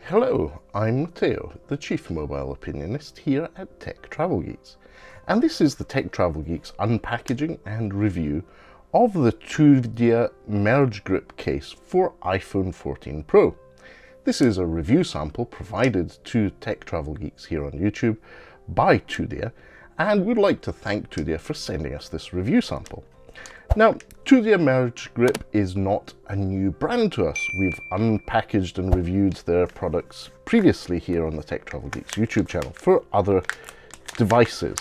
Hello, I'm Matteo, the Chief Mobile Opinionist here at Tech Travel Geeks, and this is the Tech Travel Geeks unpackaging and review of the TUDIA MergeGrip case for iPhone 14 Pro. This is a review sample provided to Tech Travel Geeks here on YouTube by TUDIA, and we'd like to thank TUDIA for sending us this review sample. Now, TUDIA MergeGrip is not a new brand to us. We've unpackaged and reviewed their products previously here on the Tech Travel Geeks YouTube channel for other devices.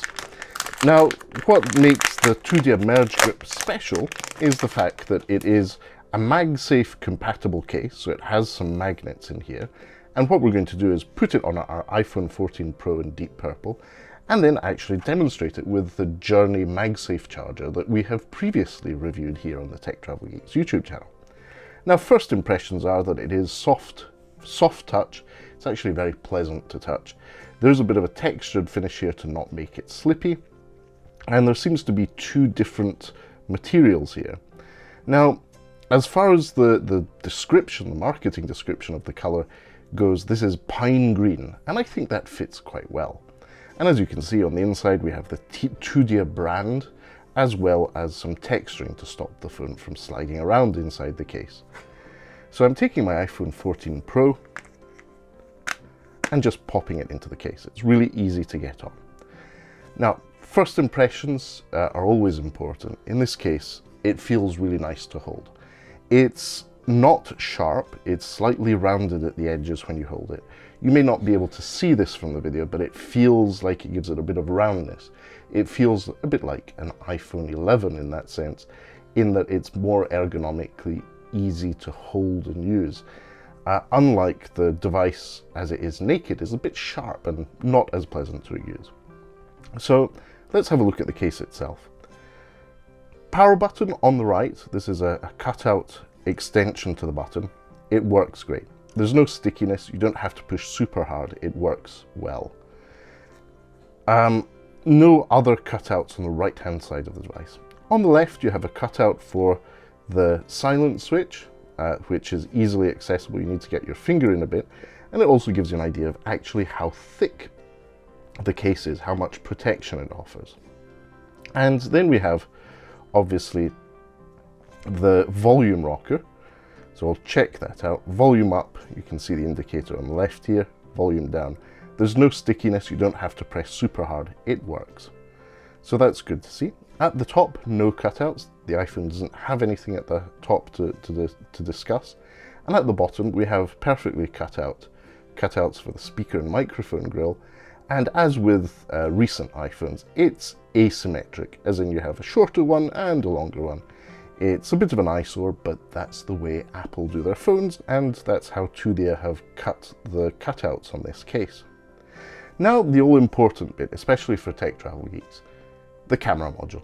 Now, what makes the TUDIA MergeGrip special is the fact that it is a MagSafe compatible case, so it has some magnets in here, and what we're going to do is put it on our iPhone 14 Pro in deep purple, and then actually demonstrate it with the Journey MagSafe charger that we have previously reviewed here on the Tech Travel Geeks YouTube channel. Now, first impressions are that it is soft touch. It's actually very pleasant to touch. There's a bit of a textured finish here to not make it slippy, and there seems to be two different materials here. Now, as far as the description, the marketing description of the color goes, this is pine green, and I think that fits quite well. And as you can see on the inside, we have the TUDIA brand, as well as some texturing to stop the phone from sliding around inside the case. So I'm taking my iPhone 14 Pro and just popping it into the case. It's really easy to get on. Now, first impressions are always important. In this case, it feels really nice to hold. It's not sharp, it's slightly rounded at the edges when you hold it. You may not be able to see this from the video, but it feels like it gives it a bit of roundness. It feels a bit like an iPhone 11 in that sense, in that it's more ergonomically easy to hold and use. Unlike the device as it is naked, is a bit sharp and not as pleasant to use. So let's have a look at the case itself. Power button on the right. This is a cutout extension to the button. It works great. There's no stickiness. You don't have to push super hard. It works well. No other cutouts on the right hand side of the device. On the left, you have a cutout for the silent switch, which is easily accessible. You need to get your finger in a bit, and it also gives you an idea of actually how thick the case is, how much protection it offers. And then we have obviously the volume rocker. So I'll check that out. Volume up, you can see the indicator on the left here. Volume down. There's no stickiness, you don't have to press super hard. It works. So that's good to see. At the top, no cutouts. The iPhone doesn't have anything at the top to discuss. And at the bottom, we have perfectly cutouts for the speaker and microphone grill. And as with recent iPhones, it's asymmetric, as in you have a shorter one and a longer one. It's a bit of an eyesore, but that's the way Apple do their phones, and that's how TUDIA have cut the cutouts on this case. Now, the all-important bit, especially for Tech Travel Geeks, the camera module.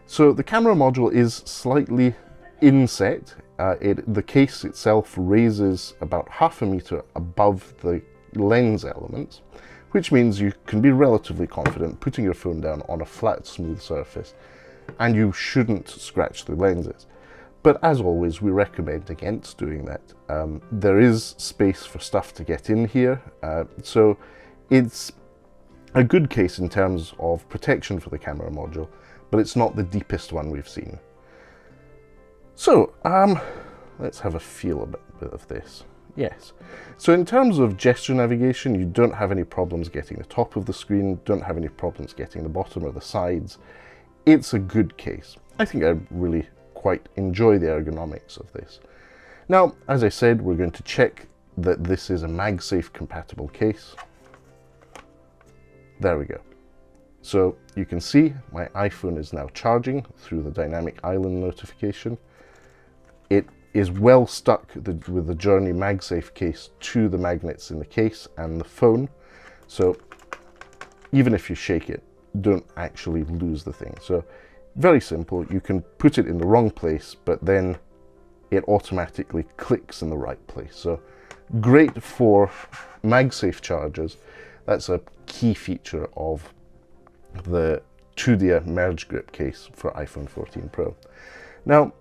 So the camera module is slightly inset. The case itself raises about ½ meter above the lens elements, which means you can be relatively confident putting your phone down on a flat, smooth surface, and you shouldn't scratch the lenses. But as always, we recommend against doing that. There is space for stuff to get in here, so it's a good case in terms of protection for the camera module, but it's not the deepest one we've seen. So let's have a feel a bit of this. Yes, so in terms of gesture navigation, you don't have any problems getting the top of the screen, don't have any problems getting the bottom or the sides. It's a good case. I think I really quite enjoy the ergonomics of this. Now, as I said, we're going to check that this is a MagSafe compatible case. There we go. So you can see my iPhone is now charging through the dynamic island notification. It is well stuck with the Journey MagSafe case to the magnets in the case and the phone. So even if you shake it, don't actually lose the thing. So very simple. You can put it in the wrong place, but then it automatically clicks in the right place. So great for MagSafe chargers. That's a key feature of the TUDIA MergeGrip case for iPhone 14 Pro. Now,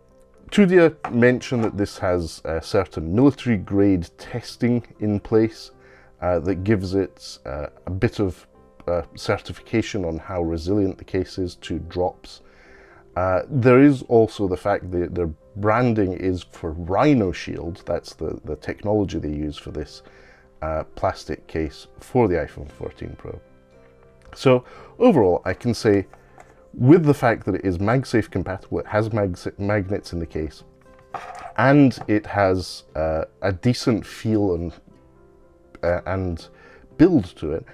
TUDIA mentioned that this has certain military grade testing in place that gives it a bit of certification on how resilient the case is to drops. There is also the fact that their branding is for Rhino Shield. That's the technology they use for this plastic case for the iPhone 14 Pro. So overall, I can say, with the fact that it is MagSafe compatible, it has magnets in the case, and it has a decent feel and build to it,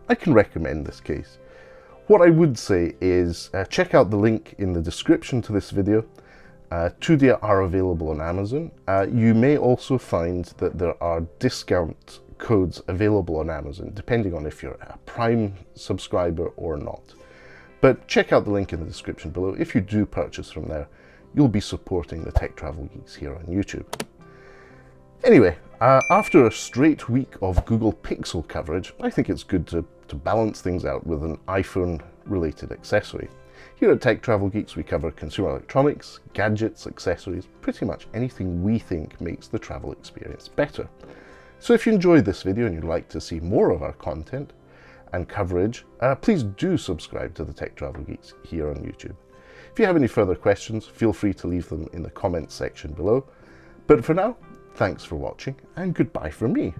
I can recommend this case. What I would say is check out the link in the description to this video. TUDIA are available on Amazon. You may also find that there are discount codes available on Amazon, depending on if you're a Prime subscriber or not. But check out the link in the description below. If you do purchase from there, you'll be supporting the Tech Travel Geeks here on YouTube. Anyway, after a straight week of Google Pixel coverage, I think it's good to balance things out with an iPhone-related accessory. Here at Tech Travel Geeks, we cover consumer electronics, gadgets, accessories, pretty much anything we think makes the travel experience better. So if you enjoyed this video and you'd like to see more of our content and coverage, please do subscribe to the Tech Travel Geeks here on YouTube. If you have any further questions, feel free to leave them in the comments section below. But for now, thanks for watching and goodbye from me.